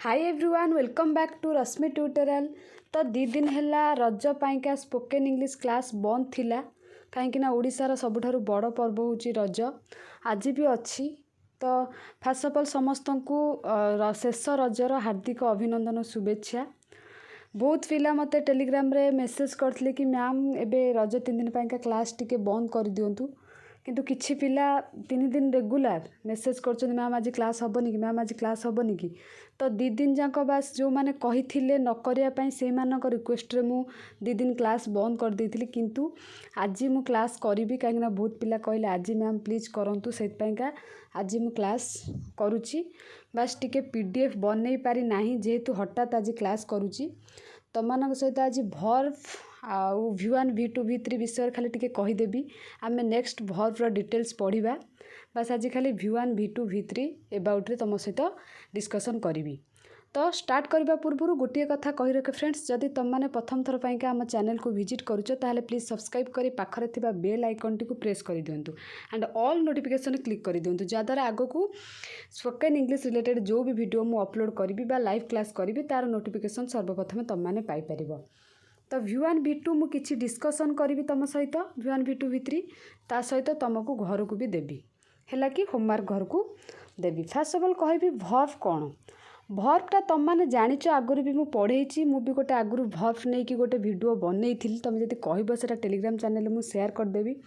Hi everyone welcome back to Rashmi tutorial. तो दी दिन है रज पाइका स्पोकन इंग्लिश क्लास बंद थिला कहीं ओडिशार सबुठारु बड़ पर्व होची रज आज भी अच्छी। तो फास्ट अफ ऑल समस्त को शेष रजर हार्दिक अभिनंदन शुभेच्छा। बहुत पिला मत टेलीग्राम रे मेसेज करथिले कि मैम एबे रज 3 दिन पाइका क्लास टिके बंद कर दियंतु किंतु किछि पिला 3 दिन रेगुलर मेसेज करछन मैम आज क्लास हबनी कि मैम आज क्लास हबनी कि। तो 2 दिन जाक बास जो माने कहिथिले न करिया पई से मानक रिक्वेस्ट रे मु 2 दिन क्लास बंद कर देथिली किंतु आज मु क्लास करिवि काहेकि बहुत पिला कहले आज मैम प्लीज करंतु सेत पईका आज मु क्लास करूची। बास टिके पीडीएफ बनई पारि नाही जेहेतु हठात आज क्लास करूची तमनक सहित आज भर्व आउ V1 V2 V3 विषय खाली टिके कहीदेवी आम नेक्स्ट भर्वर डिटेल्स पढ़ा। बस आज खाली V1 V2 V3 एबाउट रे तुम सहित डिस्कसन करी। तो स्टार्ट करने पूर्व गोटे कथा कही रखे फ्रेंड्स, जदि तुम मैंने प्रथम थर पाइका आम चैनल को विजिट करुच ताहले प्लीज सब्सक्राइब करी पाखरे थिबा बेल आइकन टी को प्रेस कर दिंतु एंड ऑल नोटिफिकेशन क्लिक कर दिंतु जद्वारा आग को स्पोकन इंग्लिश रिलेटेड जो भी वीडियो मु अपलोड करी बा लाइव क्लास करी तार नोटिफिकेशन सर्वप्रथम तुम मैंने पाइपर। तो V1 V2 मु किछि डिस्कसन करी तुम सहित V1 V2 V3 ता सहित तुमको घर को भी देवी है कि होमवर्क घर को देवी। फास्ट अफ ऑल कहबी भर्व कौन भर्वटा तुम मैंने जाच आगुरी भी मुझे पढ़े मुझे गोटे आगुरी भर्व नहीं कि गोटे वीडियो बनई थी तुम जब कह से टेलीग्राम चैनल में शेयर करदेवी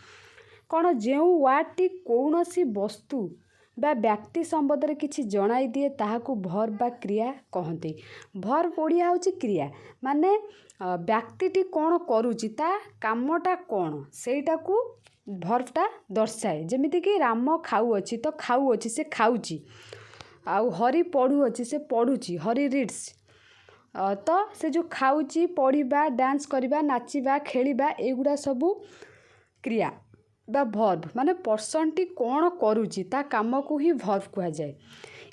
कौन जो वार्डटी कौन सी वस्तु बा व्यक्ति संबंध में किसी जनाई दिए ताहाकू भर्व बा क्रिया कहते। भर्व ओडिया होची क्रिया माने व्यक्तिटी कौन करुची ता कामटा कौन सेटा को भर्वटा दर्शाए। जमीती कि राम खाऊ अच्छी तो खाऊ अच्छी से खाऊची आउ हरि पढ़ू अच्छी से पढ़ुची हरि रिड्स। तो से जो खाऊची पढ़ा डांस करवा नाचिबा खेलिबा एगुड़ा सबू क्रिया बा भर्व माने पर्सन टी कौन करुची ता काम को ही भर्व कह जाए।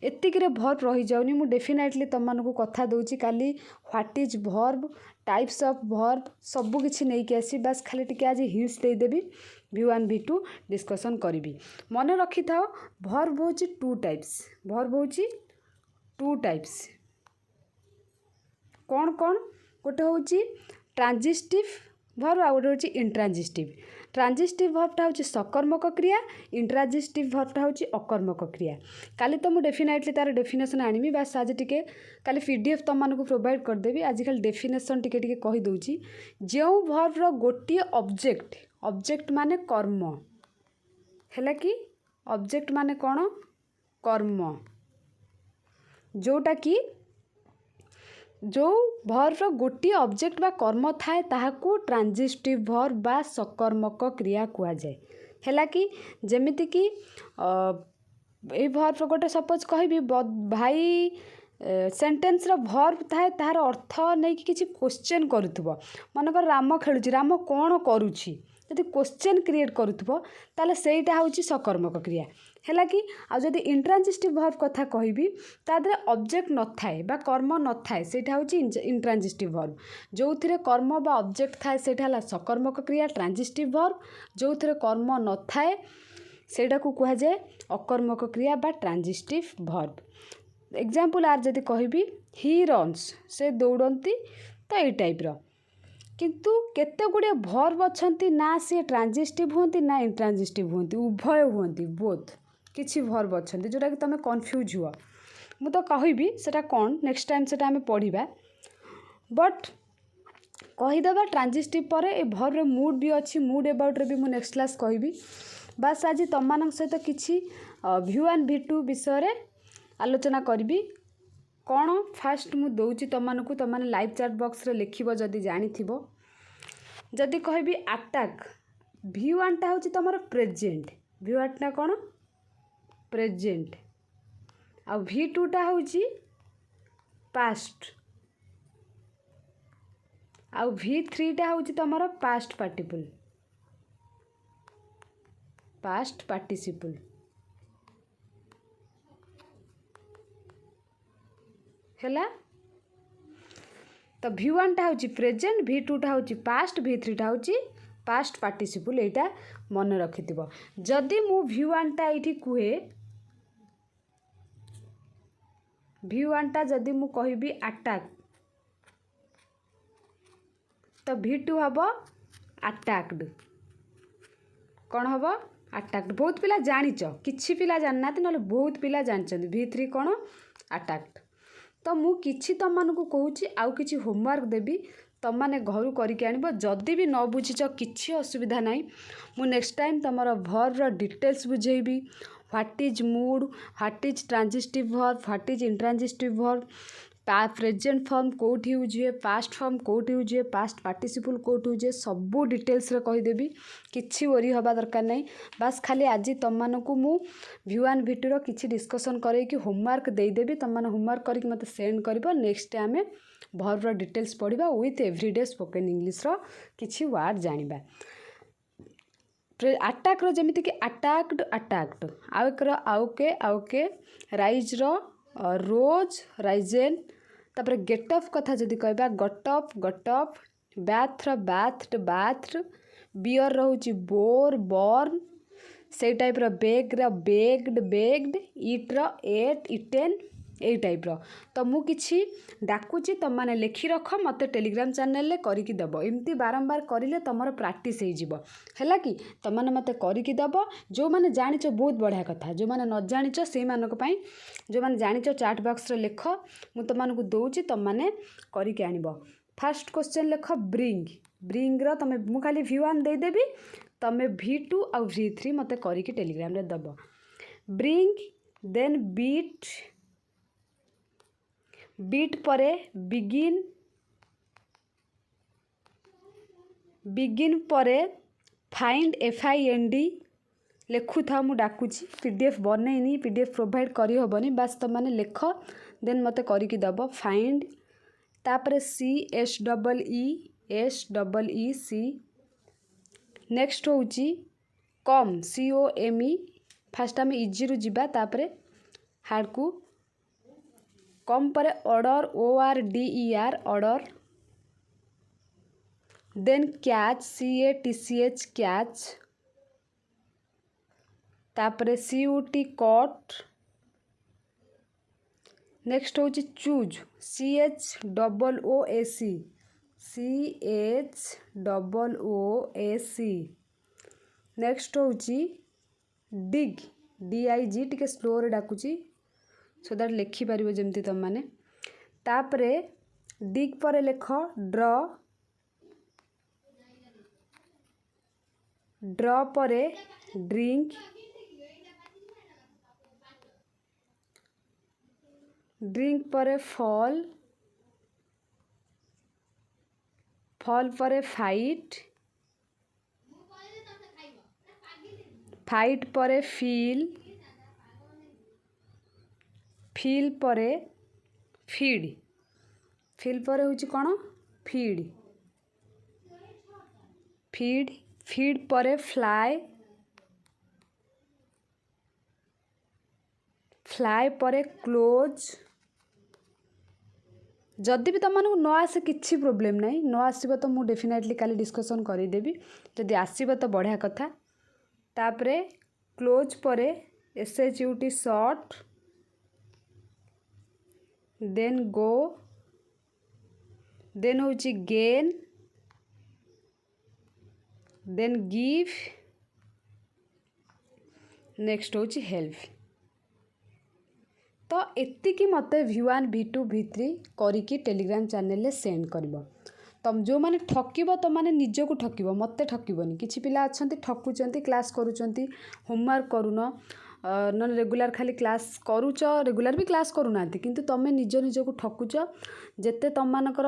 एतिक भर्व रही जाऊनी मु डेफिनेटली तुम मानक कथा दूची काली what is verb types of verb सबू किछि नहीं कि आसी बस खाली टिके आज हिंट्स दे देबी V1 V2 डिस्कशन करी। मन रखी था भर्व होची 2 टाइप्स भर्व होची 2 टाइप्स कौन कौन गोटे होची ट्रांजिटिव भर्व आ गोटे होची इंट्रांजिटिव। ट्रांजिटिव भर्वटा होची सकर्मक क्रिया इंट्रांजिटिव भर्वटा होची अकर्मक क्रिया। काली तो मुझे डेफिनेटली तार डेफिनेशन आनी बास आज टिके काली पीडीएफ तुम मानक प्रोवाइड करदेवी आज खाली डेफिनेशन टिके टिके कही दूची। जो भर्वर गोटे ऑब्जेक्ट ऑब्जेक्ट माने कर्म है कि ऑब्जेक्ट माने कौन कर्म जोटा कि जो भर्व गोटे ऑब्जेक्ट बा कर्म थाए ताहाकू ट्रांजिटिव भर्व बा सकर्मक क्रिया कह जाए है कि जेमिति कि ए भर्व गोटे सपोज कहबी भाई सेंटेंस रो भर्व थाए तार अर्थ नहीं कि किसी क्वेश्चन करुथबो मनकर राम खेलुची राम कौन करुची यदि क्वेश्चन क्रिएट करुथबो ताले सेटा होची सकर्मक क्रिया है कि आदि इंट्रांजिटिव भर्व कथा कहबी तादरे ऑब्जेक्ट न थाए बा कर्म न थाए सेटा होची इंट्रांजिटिव भर्व। जो थिरे कर्म बा ऑब्जेक्ट थाए सेटा हला सकर्मक क्रिया ट्रांजिटिव भर्व। जो थिरे कर्म न थाए सेटा को कहा जाए अकर्मक क्रिया बा ट्रांजिटिव भर्व। एग्जांपल आर जदि कहबी ही रन्स से दौड़ती तो यही टाइप रो किंतु केते गुड़े भर्व अच्छंती ना सी ट्रांजिटिव होती ना इंट्रांजिटिव होती उभय होती बोथ किछि भर्व अच्छंती जोटा कि तुम कन्फ्यूज हुआ मु तो कहबी सेटा कौन नेक्स्ट टाइम सेटा आमे पढ़िबा बट कहीदेवा ट्रांजिटिव पर ए भर्व मूड भी अच्छी मूड एबाउट रे भी मु नेक्स्ट क्लास कहबी। बस आज तुम मान सहित किछि V1 V2 विषय रे आलोचना करबी कौन फास्ट मु दौची तुमको तुम मैंने लाइव चैट बॉक्स रे लिखिबो जदि जानिथिबो। जदि कहबी अटैक V1 टा होची तमर प्रेजेंट V1 टा कौन प्रेजेंट आ V2 टा होची पास्ट आ V3 टा होची तमर पास्ट पार्टिसिपल हैला। तो V1 टा होची प्रेजेंट V2 टा होची पास्ट V3 टा होची पास्ट पार्टिसिपल एटा मन रखिथिबो। जदि मु V1 टा एठी कुहे V1टा जदि मु कहबी अटैक तो V2 हबो अटैक्ड। कौन हम अटैक्ड। बहुत पिला जानिच किछि पिला जानना ना बहुत पिला जानछन V3 कौन अटैक्ड। तो मु किछि तम मानकु कहूची आउ किछि होमवर्क देबी तम माने घरु करके आनिबो। जदि भी न बुझिच किछि असुविधा नाही मु नेक्स्ट टाइम तमरो वर्ब रो डिटेल्स बुझेबी। What is mood, what is transitive verb, what is intransitive verb, present form कोठी यूज हुए, पास्ट फॉर्म कोठी यूज हुए, पास्ट पार्टिसिपल कोठी यूज हुए, सबू डिटेल्स रे कहिदेबी। किछि वरी हवा दरकार नहीं। बस खाली आज तम मानकु मु V1 V2 रो किछि डिस्कशन करे कि होमवर्क देई देबी। तम माने होमवर्क करके मते सेंड करबो। नेक्स्ट टाइम में वर्ब रो डिटेल्स पढ़िबा विथ एवरीडे स्पोकन इंग्लिश रो किछि वर्ड जानिबा। अटैक रो जेमिति कि अटैक्ड अटैक्ड, आउके राइज रो रोज राइजेन। तापर गेट अप कथा जदि कहबा गट अप, बाथ रो बाथ्ड बाथ्ड, बियर रहउची बोर बॉर्न, से टाइप रो बेग रो बेग्ड बेग्ड, ईट रो एट इटेन, ए टाइप रो। तो मु किछि डाकुची तम माने लिखि रख मते टेलीग्राम चैनल ले करिकि दबो। एमती बारंबार करिले तमरो प्रैक्टिस हे जिवो हैला कि तम माने मते करिकि दबो। जो माने जानिच बहुत बढ़िया कथा, जो माने न जानिच से मानक पई, जो माने जानिच चैट बॉक्स रे लिख मु तम मानकु दोउची तम माने करिकि आनिबो। फर्स्ट क्वेश्चन लिख ब्रिंग रो तमे मु खाली V1 दे देबी तमे V2 और V3 मते करिकि टेलीग्राम रे दबो। ब्रिंग देन बीट परे बिगिन परे फाइंड FIND लिखु था। मु डाकुची PDF बनैनी, PDF प्रोवाइड करी होबनी। बस तम माने लिख देन मते करिकि दबो। फाइंड तापरे CSEE नेक्स्ट होउची कम COME। फास्ट आम इजी रु जिबा तापरे हार्ड को कम परे order ORDER order. Then catch CATCH catch, तापरे CUT कट। नेक्स्ट होची चूज CHOOAC। नेक्स्ट होची डिग DIG, टिके स्लो रे डाकुची सो दैट लिखि पारिबो जेमती तम माने। तापरे डिग परे लिख ड्र परे ड्रिंक परे फॉल परे फाइट परे फील परे फीड परे होची कोन फीड परे फ्लाई परे क्लोज। जदि भी तुम मानक न आसे किछि प्रोब्लेम नहीं, न आसीबो तो मु डेफिनेटली काली डिस्कशन करि देबी। जदि आसीबो तो बढ़िया कथा। तापरे क्लोज परे SHUT shut, then go, then होची गेन, देन गिव, नेक्स्ट होची हेल्प। तो एतिकी मते V1 V2 V3 करिकी टेलीग्राम चैनल ले सेंड करबो। तम जो माने ठकिबो तो माने निज को ठकिबो, मते ठकिबोनी। किछि पिला अछंती ठकुचंती, क्लास करूचंती, होमवर्क करूनो, नन रेगुलर खाली क्लास करूच, रेगुलर भी क्लास करूनांती किंतु तमे निज को ठकुच। जेते तम मानकर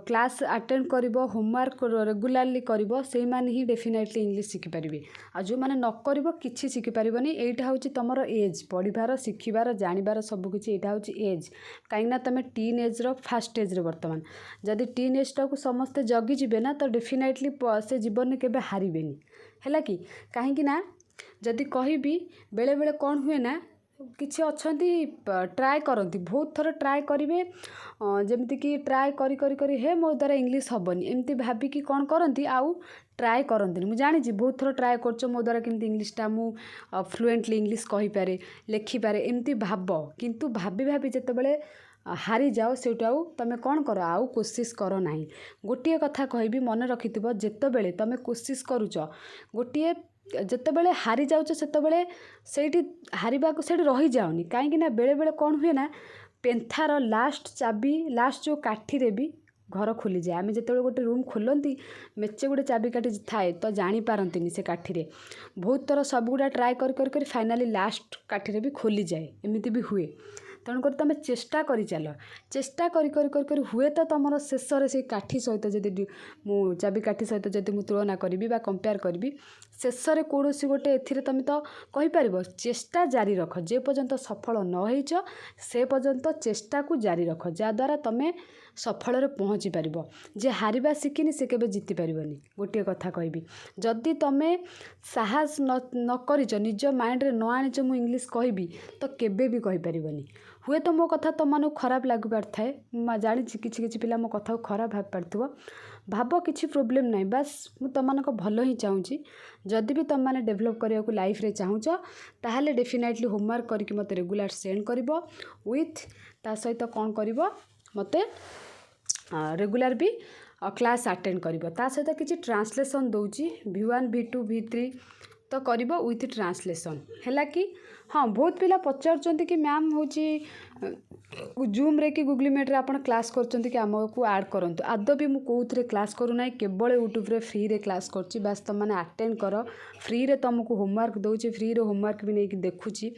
क्लास अटेंड करिवो, होमवर्क रेगुलरली करिवो, सेही माने ही डेफिनेटली इंग्लिश शिखि परिबे। आ जो माने न करिवो किछि शिखि परिबोनी। एइटा होची तमरो एज, पढिबार शिखिबार जानिबार सब किछि एइटा होची एज। काहे ना तमे टीन एज रो फास्ट एज रे वर्तमान जदि टीन एज टा को समस्त जगी जिबे ना तो डेफिनेटली से जीवन में केबे हारिबेनी हैला कि। काहे कि ना जदि कहिबी बेले बेले कौन हुए ना, किछि अछंती ट्राए करती, बहुत थर ट्राए करिवे, जेमती कि ट्राए करी करी करी हे मो द्वारा इंग्लिश हबनी एमती भाबी कि कौन करती आउ ट्राए करंतनी। मु जानी बहुत थर ट्राए कर मो द्वारा केमती इंग्लीशटा मु फ्लुएंटली इंग्लीश कहीपे लेखिपारे एमती भाब, किंतु भाभी भाभी जितेबाला हारी जाओ सेटा तुम कौन कर आउ कोशिश कर ना। गोटे कथा कहबी मन रखिथिबो, जेतेबेले तुम कोशिश करुच गोटे जेतेबेले हारी जाउछ सेतेबेले सेठी हारिबाको सेठी रही जाओनी, काहेकि ना बेले बेले कौन हुए ना पेंथार लास्ट चाबी लास्ट जो काठी रे भी घर खोली जाए। आम जिते गोटे रूम खोलती मेचे गोटे चाबी काठी थाए तो जापारती से काठी बहुत थर सबगुड़ा ट्राए कर फाइनाली लास्ट काठी भी खोली जाए, एमती भी हुए। तेणुकर तुम चेष्टा कर चल, चेष्टा कर हुए तो तुम शेष से काठी सहित जदि मु चाबी काठी सहित जदि मु तुलना करी कंपेयर करी शेष में कौन गोटे ए तुम तो कहीपर चेष्टा जारी रख, जे पर्यंत सफल न होइछ से पर्यंत चेष्टा को जारी रख, जद्वारा तुम सफल पहुँची पार। जे हारिबा शिखिनी से केबे जीति पारबनी। गोटे कथा कहबी जदि तुम साहस न करिच निज माइंड रे न आनिच मु इंग्लीश कहबी तो केबे भी कहि पारबनी। हुए तो मो कथा तुम मानू खराब लग पारे, जानी किसी किसी पिला मो कथा खराब भाव पार्थ्व, भाव किसी प्रोब्लेम नहीं, बस मु तुम भल ही चाहूँगी। जदि भी तुम मैंने डेभलप करने को लाइफ रे चाहूच ताहले डेफिनेटली होमवर्क करके मत रेगुलर सेंड कर विथ ता सहित कौन कर मत रेगुलर भी क्लास अटेंड कर सहित किसी ट्रांसलेशन दूची V1 V2 V3 तो कर विथ ट्रांसलेशन है कि हाँ। बहुत पिला पचार कि मैम हूँ जूम रे कि गूगल मीट रे आपन क्लास करचंती कि आमको ऐड करंतु। आदौ भी मु कोउथरे क्लास करू ना, केवल यूट्यूब रे फ्री रे क्लास करची। बस तुम मैंने अटेंड कर, फ्री रे तुमको होमवर्क दूची, फ्री रे होमवर्क भी नहीं देखुची।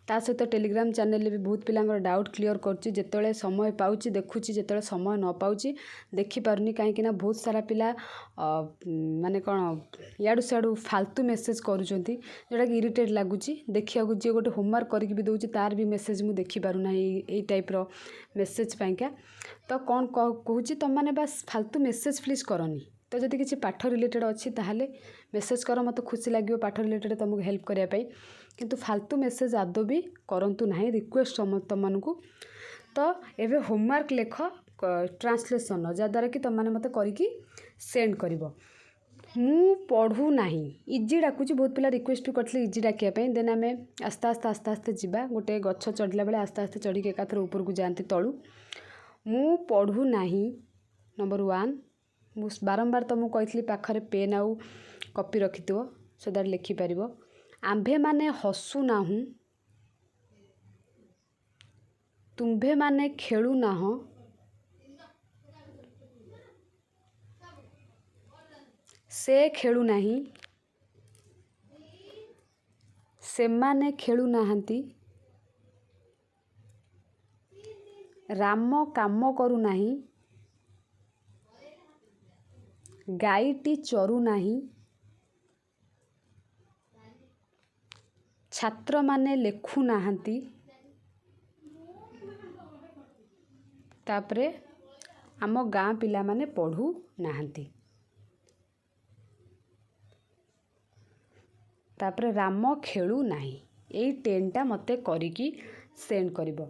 ता सहित टेलीग्राम चैनल भी बहुत पिलांगर डाउट क्लियर करची, जेतेबेले समय पाउची देखुची, जेतेबेले समय न पाउची देखि पारुनी। काहेकि ना बहुत सारा पिला माने कौन याडू सियाडू फालतू मेसेज करूचंती जोटा कि इरिटेट लगुची देखिया को। जे गोटे होमवर्क करके भी दूची तार भी मेसेज मु देखि पारु ना एई टाइप रो मेसेज पाइका। तो कौन कहूची तुम माने बस फालतू मेसेज प्लीज करनी। तो जदि किसी पाठ रिलेटेड अच्छी ताहले मेसेज कर, मत खुशी लगे पाठ रिलेटेड तुमको हेल्प करने। किंतु फालतू मेसेज आदौ भी करंतु नहीं, रिक्वेस्ट समस्त मानू। तो एबे होमवर्क लेख ट्रांसलेशन जद्वारा कि तुम मैंने मत करके सेंड कर। मु पढ़ू ना इजी डाकुची, बहुत पिला रिक्वेस्ट भी करते इजी डाकिया। देन आम आस्ते आस्ते आस्ते आस्ते जावा, गोटे गछ चढ़ला बेले आस्ते आस्ते चढ़ी एकाथर ऊपर को जाती तलू। मु पढ़ू ना नंबर 1 मु बारंबार तुमको कही पाखरे पेन आउ कॉपी रखि सो दैट लिखिपार। आम्भे माने हसू नाहु, तुम्भे माने खेलू नाह, से खेलू नाही, सेमाने खेलू नाहांती, राम काम करू नाही, गाईटी चरू नाही, छात्र माने लेखु नाहांती, तापरे आम गाँ पिला माने पढ़ू नाहांती, तापरे राम खेलू नाही। यही 10टा मते करिकी सेंड करिवो।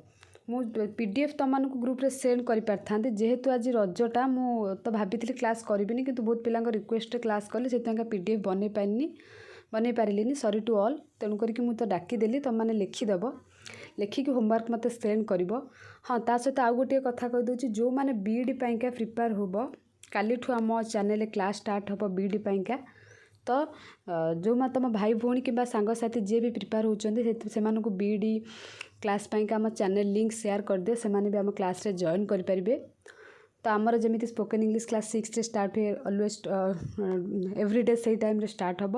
मु पीडीएफ तुम मानक ग्रुप रे सेंड कर पारथांती, जेहेतु आज रजटा मु तो भाभी क्लास करिबिनी, किंतु बहुत पिलांग रिक्वेस्ट क्लास कली से पीडीएफ बनै पारिलिनी। सॉरी टू ऑल, तेणु करके मु तो डाकीदेली तुम मैंने लिखिदेव, लिखिकी होमवर्क मत सेंड कर। हाँ ता सहित आउ गोटे कथा कहीदे, जो मैंने बीईडी पाइका प्रिपेयर होब काली ठू आम चैनल क्लास स्टार्ट होब बीईडी पाइका। तो जो तुम भाई भौणी कि सांगसाथी जी भी प्रिपेयर होती से बीईडी क्लास पाइका आम चैनल लिंक शेयर कर दे, से भी आम क्लास रे जॉइन करेंगे। तो आमर जमी स्पोकन इंग्लिश क्लास 6 रे स्टार्ट हुए ऑलवेज एवरीडे से टाइम रे स्टार्ट हम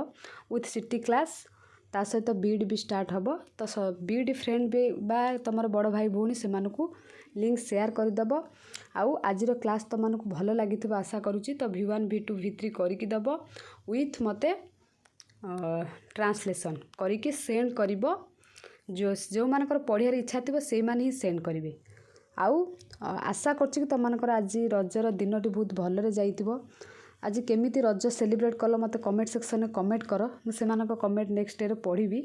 विथ सिटी क्लास, ता सहित बीईडी भी स्टार्ट हम। तो बीईडी फ्रेंड भी बा तुम बड़ भाई भौणी से लिंक शेयर करदेव। आउ आज क्लास तुमको भल लगी आशा करुँची। तो V1 V2 V3 करके दब विथ मते ट्रांसलेशन करके सेंड कर। जो मानकर पढ़ियार इच्छा थी से माने ही सेंड करेंगे। आउ आशा करछि कि तुम मानकर आज रजर दिनटी बहुत भलरे जाइतिबो। आज केमिति रज सेलिब्रेट कल मते कमेंट सेक्शन में कमेंट कर, मुझे कमेंट नेक्स्ट डे पढ़ी।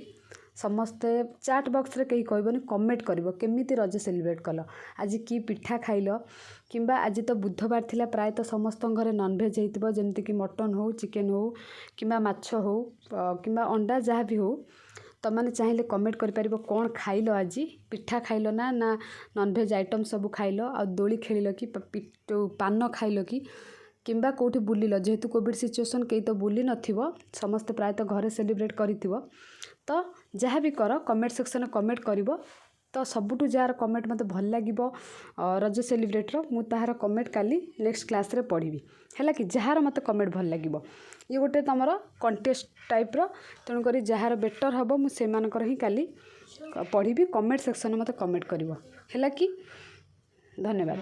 ସମସ୍ତେ ଚାଟ୍ ବକ୍ସରେ କେହି କହିବନି, କମେଣ୍ଟ କରିବ କେମିତି ରଜ ସେଲିବ୍ରେଟ୍ କଲ, ଆଜି କି ପିଠା ଖାଇଲ, କିମ୍ବା ଆଜି ତ ବୁଧବାର ଥିଲା, ପ୍ରାୟତଃ ସମସ୍ତଙ୍କ ଘରେ ନନଭେଜ୍ ହେଇଥିବ, ଯେମିତିକି ମଟନ୍ ହଉ, ଚିକେନ୍ ହଉ, କିମ୍ବା ମାଛ ହଉ, କିମ୍ବା ଅଣ୍ଡା ଯାହା ବି ହଉ। ତମାନେ ଚାହିଁଲେ କମେଣ୍ଟ କରିପାରିବ କ'ଣ ଖାଇଲ, ଆଜି ପିଠା ଖାଇଲ ନା ନନଭେଜ୍ ଆଇଟମ୍ ସବୁ ଖାଇଲ, ଆଉ ଦୋଳି ଖେଳିଲ କି ପାନ ଖାଇଲ କି, କିମ୍ବା କେଉଁଠି ବୁଲିଲ। ଯେହେତୁ କୋଭିଡ଼ ସିଚୁଏସନ୍, କେହି ତ ବୁଲି ନଥିବ, ସମସ୍ତେ ପ୍ରାୟତଃ ଘରେ ସେଲିବ୍ରେଟ୍ କରିଥିବ। ତ ଯାହା ବି କର କମେଣ୍ଟ ସେକ୍ସନରେ କମେଣ୍ଟ କରିବ। ତ ସବୁଠୁ ଯାହାର କମେଣ୍ଟ ମୋତେ ଭଲ ଲାଗିବ ରଜ ସେଲିବ୍ରେଟ୍ର, ମୁଁ ତାହାର କମେଣ୍ଟ କାଲି ନେକ୍ସଟ କ୍ଲାସ୍ରେ ପଢ଼ିବି, ହେଲା କି। ଯାହାର ମୋତେ କମେଣ୍ଟ ଭଲ ଲାଗିବ, ଇଏ ଗୋଟେ ତୁମର କଣ୍ଟେଷ୍ଟ ଟାଇପ୍ର, ତେଣୁକରି ଯାହାର ବେଟର୍ ହେବ ମୁଁ ସେମାନଙ୍କର ହିଁ କାଲି ପଢ଼ିବି। କମେଣ୍ଟ ସେକ୍ସନରେ ମୋତେ କମେଣ୍ଟ କରିବ, ହେଲା କି। ଧନ୍ୟବାଦ।